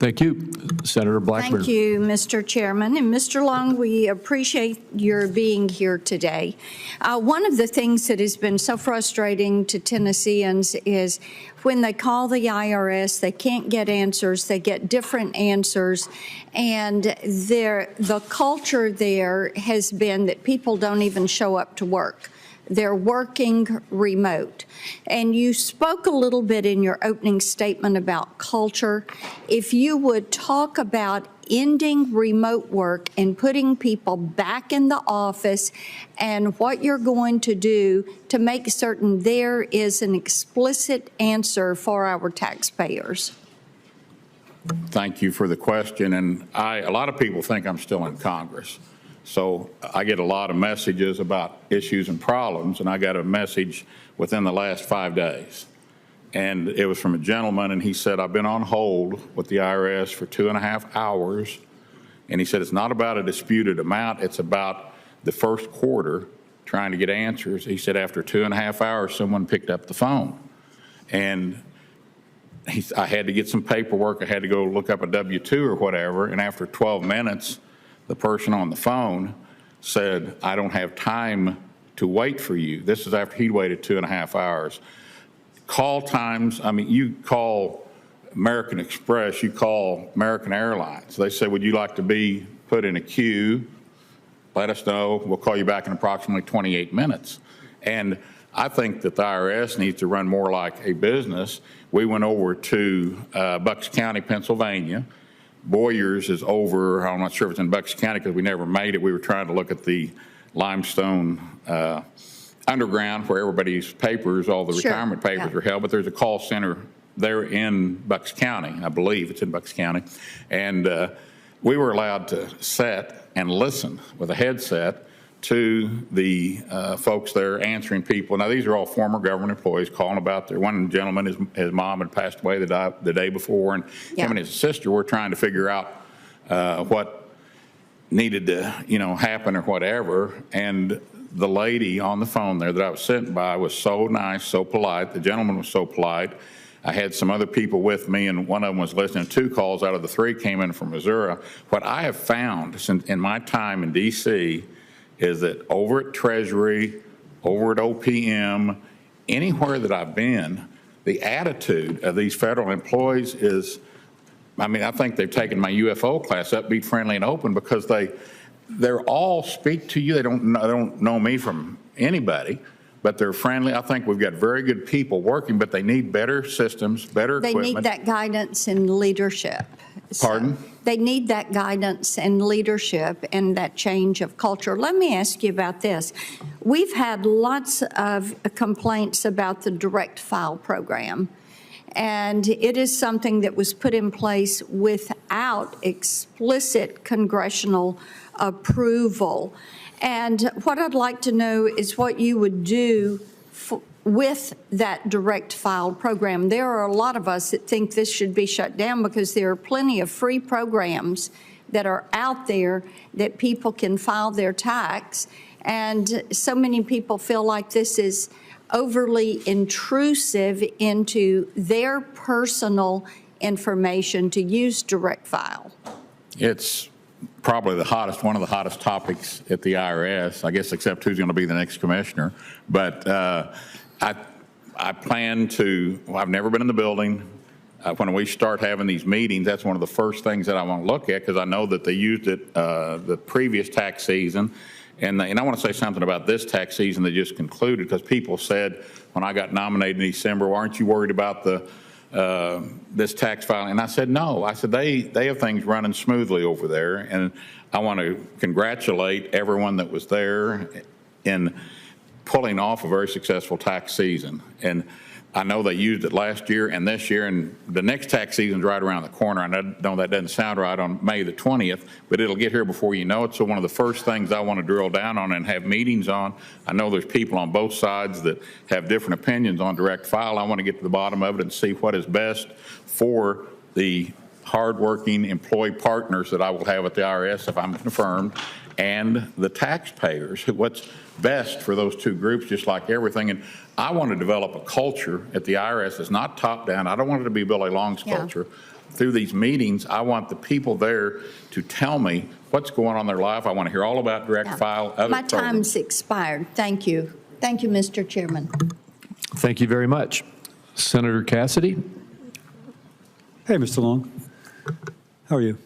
Thank you. Senator Blackburn. Thank you, Mr. Chairman. And Mr. Long, we appreciate your being here today. One of the things that has been so frustrating to Tennesseans is when they call the IRS, they can't get answers, they get different answers, and the culture there has been that people don't even show up to work. They're working remote. And you spoke a little bit in your opening statement about culture. If you would talk about ending remote work and putting people back in the office and what you're going to do to make certain there is an explicit answer for our taxpayers. Thank you for the question. And a lot of people think I'm still in Congress. So I get a lot of messages about issues and problems, and I got a message within the last 5 days. And it was from a gentleman, and he said, I've been on hold with the IRS for 2.5 hours. And he said, it's not about a disputed amount, it's about the first quarter trying to get answers. He said, after 2.5 hours, someone picked up the phone. And I had to get some paperwork, I had to go look up a W-2 or whatever, and after 12 minutes, the person on the phone said, I don't have time to wait for you. This is after he'd waited 2.5 hours. Call times, I mean, you call American Express, you call American Airlines. They say, would you like to be put in a queue? Let us know. We'll call you back in approximately 28 minutes. And I think that the IRS needs to run more like a business. We went over to Bucks County, Pennsylvania. Boyers is over, I'm not sure if it's in Bucks County because we never made it. We were trying to look at the limestone underground where everybody's papers, all the retirement papers are held, but there's a call center there in Bucks County. I believe it's in Bucks County. And we were allowed to sit and listen with a headset to the folks there answering people. Now, these are all former government employees calling about their, one gentleman, his mom had passed away the day before, and him and his sister were trying to figure out what needed to, happen or whatever. And the lady on the phone there that I was sitting by was so nice, so polite. The gentleman was so polite. I had some other people with me, and one of them was listening. 2 calls out of the 3 came in from Missouri. What I have found since in my time in D.C. is that over at Treasury, over at OPM, anywhere that I've been, the attitude of these federal employees is, I think they've taken my UFO class, upbeat, friendly, and open, because they're all speak to you. They don't know me from anybody, but they're friendly. I think we've got very good people working, but they need better systems, better equipment. They need that guidance and leadership. Pardon? They need that guidance and leadership and that change of culture. Let me ask you about this. We've had lots of complaints about the direct file program, and it is something that was put in place without explicit congressional approval. And what I'd like to know is what you would do with that direct file program. There are a lot of us that think this should be shut down because there are plenty of free programs that are out there that people can file their tax. And so many people feel like this is overly intrusive into their personal information to use direct file. It's probably one of the hottest topics at the IRS, I guess, except who's going to be the next commissioner. But I plan to, I've never been in the building. When we start having these meetings, that's one of the first things that I want to look at, because I know that they used it the previous tax season. And I want to say something about this tax season that just concluded, because people said when I got nominated in December, well, aren't you worried about this tax filing? And I said, no. I said, they have things running smoothly over there. And I want to congratulate everyone that was there in pulling off a very successful tax season. And I know they used it last year and this year, and the next tax season's right around the corner. I know that doesn't sound right on May the 20th, but it'll get here before you know it. So one of the first things I want to drill down on and have meetings on, I know there's people on both sides that have different opinions on direct file. I want to get to the bottom of it and see what is best for the hardworking employee partners that I will have at the IRS if I'm confirmed, and the taxpayers. What's best for those two groups, just like everything. And I want to develop a culture at the IRS that's not top down. I don't want it to be Billy Long's culture. through these meetings, I want the people there to tell me what's going on in their life. I want to hear all about direct file, other My programs. time's expired. Thank you. Thank you, Mr. Chairman. Thank you very much. Senator Cassidy? Hey, Mr. Long. How are you?